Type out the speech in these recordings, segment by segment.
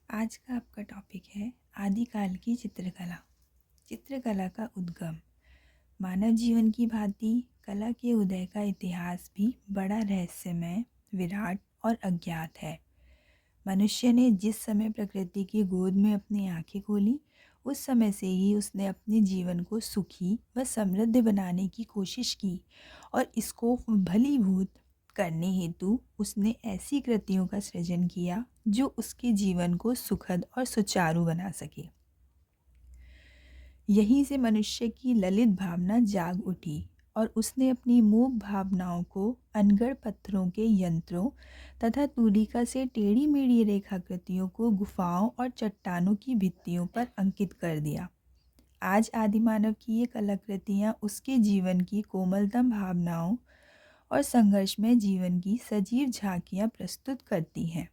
आज का आपका टॉपिक है आदिकाल की चित्रकला। चित्रकला का उद्गम। मानव जीवन की भांति कला के उदय का इतिहास भी बड़ा रहस्यमय, विराट और अज्ञात है। मनुष्य ने जिस समय प्रकृति की गोद में अपनी आंखें खोली, उस समय से ही उसने अपने जीवन को सुखी व समृद्ध बनाने की कोशिश की और इसको भलीभूत करने हेतु उसने ऐसी कृतियों का सृजन किया जो उसके जीवन को सुखद और सुचारू बना सके। यहीं से मनुष्य की ललित भावना जाग उठी और उसने अपनी मूक भावनाओं को अनगढ़ पत्थरों के यंत्रों तथा तूलिका से टेढ़ी मेढ़ी रेखाकृतियों को गुफाओं और चट्टानों की भित्तियों पर अंकित कर दिया। आज आदिमानव की ये कलाकृतियाँ उसके जीवन की कोमलतम भावनाओं और संघर्षमय जीवन की सजीव झांकियाँ प्रस्तुत करती हैं।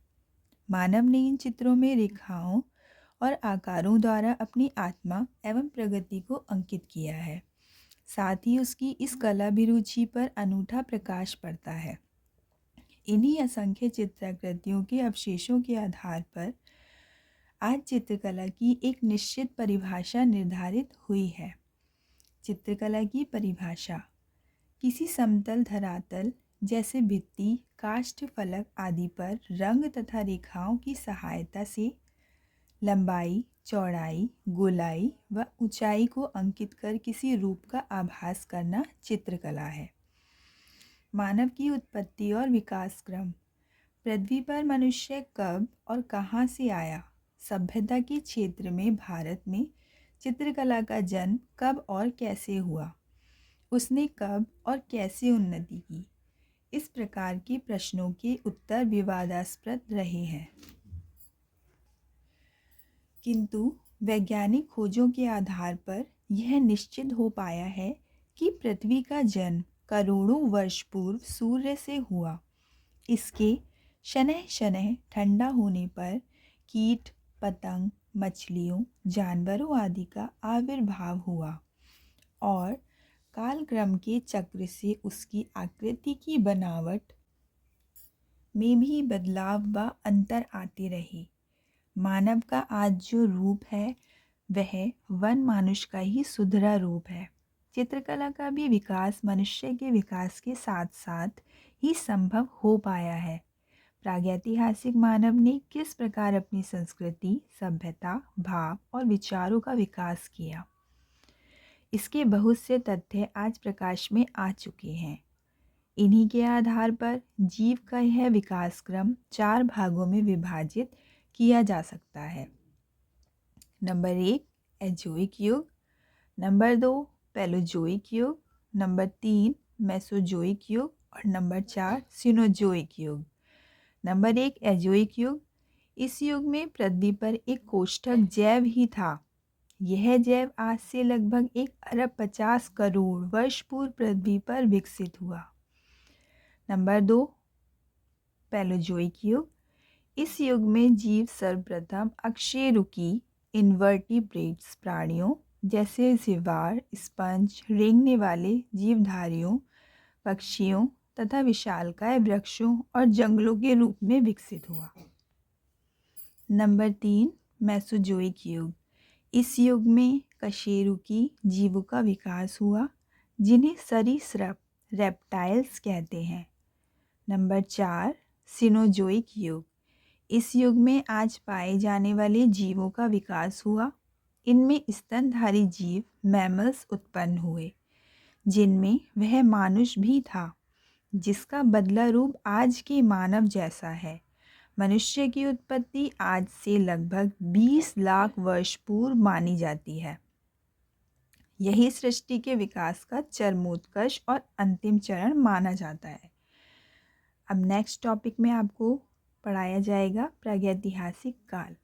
मानव ने इन चित्रों में रेखाओं और आकारों द्वारा अपनी आत्मा एवं प्रगति को अंकित किया है। साथ ही उसकी इस कलाभिरुचि पर अनूठा प्रकाश पड़ता है। इन्हीं असंख्य चित्राकृतियों के अवशेषों के आधार पर आज चित्रकला की एक निश्चित परिभाषा निर्धारित हुई है। चित्रकला की परिभाषा: किसी समतल धरातल जैसे भित्ति, काष्ठ फलक आदि पर रंग तथा रेखाओं की सहायता से लंबाई, चौड़ाई, गोलाई व ऊंचाई को अंकित कर किसी रूप का आभास करना चित्रकला है। मानव की उत्पत्ति और विकास क्रम। पृथ्वी पर मनुष्य कब और कहाँ से आया? सभ्यता के क्षेत्र में भारत में चित्रकला का जन्म कब और कैसे हुआ? उसने कब और कैसे उन्नति की? इस प्रकार के प्रश्नों के उत्तर विवादास्पद रहे हैं, किंतु वैज्ञानिक खोजों के आधार पर यह निश्चित हो पाया है कि पृथ्वी का जन्म करोड़ों वर्ष पूर्व सूर्य से हुआ। इसके शनैः शनैः ठंडा होने पर कीट, पतंग, मछलियों, जानवरों आदि का आविर्भाव हुआ और कालक्रम के चक्र से उसकी आकृति की बनावट में भी बदलाव व अंतर आते रहे। मानव का आज जो रूप है वह वन मानुष का ही सुधरा रूप है। चित्रकला का भी विकास मनुष्य के विकास के साथ साथ ही संभव हो पाया है। प्रागैतिहासिक मानव ने किस प्रकार अपनी संस्कृति, सभ्यता, भाव और विचारों का विकास किया, इसके बहुत से तथ्य आज प्रकाश में आ चुके हैं। इन्हीं के आधार पर जीव का यह विकास क्रम 4 भागों में विभाजित किया जा सकता है। नंबर 1 एजोइक युग, नंबर 2 पैलोजोइक युग, नंबर 3 मेसोजोइक युग और नंबर 4 सिनोजोइक युग। नंबर 1 एजोइक युग। इस युग में पृथ्वी पर एक कोष्ठक जैव ही था। यह जैव आज से लगभग 1 अरब 50 करोड़ वर्ष पूर्व पृथ्वी पर विकसित हुआ। नंबर 2 पैलोजोइक युग। इस युग में जीव सर्वप्रथम अकशेरुकी इनवर्टिब्रेट्स प्राणियों जैसे जीवार, स्पंज, रेंगने वाले जीवधारियों, पक्षियों तथा विशालकाय वृक्षों और जंगलों के रूप में विकसित हुआ। नंबर 3 मेसोजोइक युग। इस युग में कशेरुकी जीवों का विकास हुआ जिन्हें सरीसृप रेप्टाइल्स कहते हैं। नंबर 4 सिनोजोइक युग। इस युग में आज पाए जाने वाले जीवों का विकास हुआ। इनमें स्तनधारी जीव मैमल्स उत्पन्न हुए जिनमें वह मानुष भी था, जिसका बदला रूप आज के मानव जैसा है। मनुष्य की उत्पत्ति आज से लगभग 20 लाख वर्ष पूर्व मानी जाती है। यही सृष्टि के विकास का चरमोत्कर्ष और अंतिम चरण माना जाता है। अब नेक्स्ट टॉपिक में आपको पढ़ाया जाएगा प्रागैतिहासिक काल।